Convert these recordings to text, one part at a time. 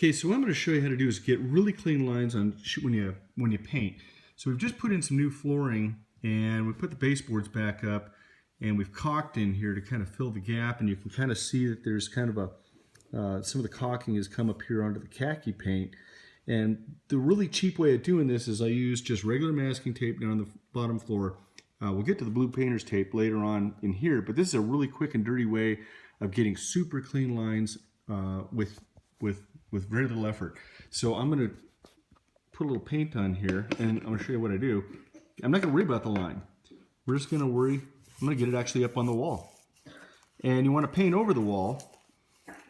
Okay, so what I'm going to show you how to do is get really clean lines on when you paint. So we've just put in some new flooring and we put the baseboards back up and we've caulked in here to kind of fill the gap, and you can kind of see that there's kind of a some of the caulking has come up here onto the khaki paint. And the really cheap way of doing this is I use just regular masking tape down the bottom floor. We'll get to the blue painter's tape later on in here, but this is a really quick and dirty way of getting super clean lines with very little effort. So I'm going to put a little paint on here, and I'm going to show you what I do. I'm not going to worry about the line. We're just going to worry, I'm going to get it actually up on the wall. And you want to paint over the wall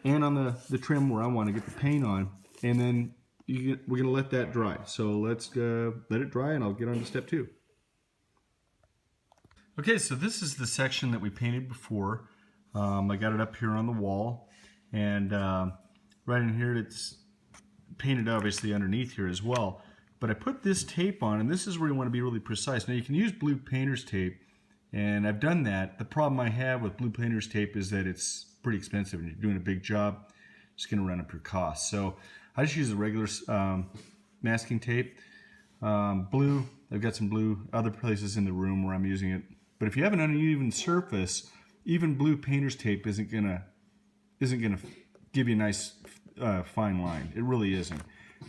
and on the trim where I want to get the paint on, and then we're going to let that dry. So let's let it dry and I'll get on to step 2. Okay, so this is the section that we painted before. I got it up here on the wall, and right in here it's painted obviously underneath here as well. But I put this tape on, and this is where you want to be really precise. Now you can use blue painter's tape, and I've done that. The problem I have with blue painter's tape is that it's pretty expensive, and you're doing a big job, it's going to run up your costs. So I just use the regular masking tape. Blue, I've got some blue other places in the room where I'm using it. But if you have an uneven surface, even blue painter's tape isn't gonna give you a nice fine line. It really isn't.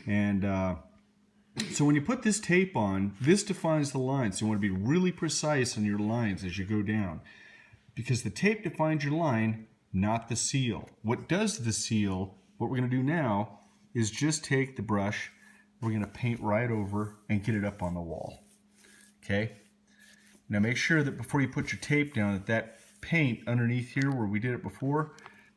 And so when you put this tape on, this defines the lines. So you want to be really precise on your lines as you go down, because the tape defines your line, not the seal. What does the seal? What we're going to do now is just take the brush, we're going to paint right over and get it up on the wall. Okay? Now make sure that before you put your tape down, that paint underneath here where we did it before,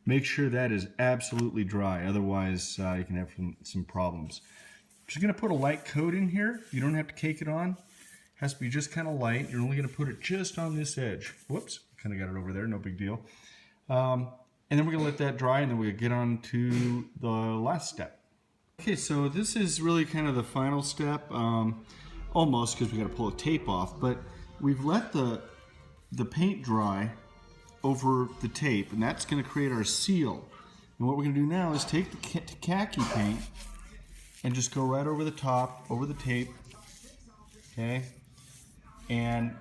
make sure that is absolutely dry. Otherwise, you can have some problems. I'm just going to put a light coat in here. You don't have to cake it on. It has to be just kind of light. You're only going to put it just on this edge. Whoops, kind of got it over there. No big deal. And then we're going to let that dry, and then we'll get on to the last step. Okay, so this is really kind of the final step, almost, because we got to pull the tape off. But we've let the paint dry over the tape, and that's going to create our seal. And what we're going to do now is take the khaki paint and just go right over the top, over the tape, okay? And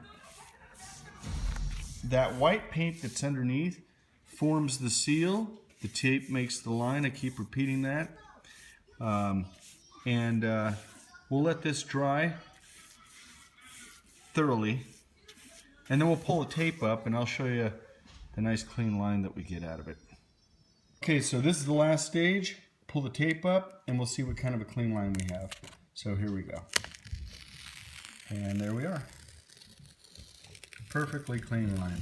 that white paint that's underneath forms the seal. The tape makes the line. I keep repeating that. We'll let this dry thoroughly, and then we'll pull the tape up, and I'll show you the nice clean line that we get out of it. Okay, so this is the last stage. Pull the tape up, and we'll see what kind of a clean line we have. So here we go. And there we are. Perfectly clean line.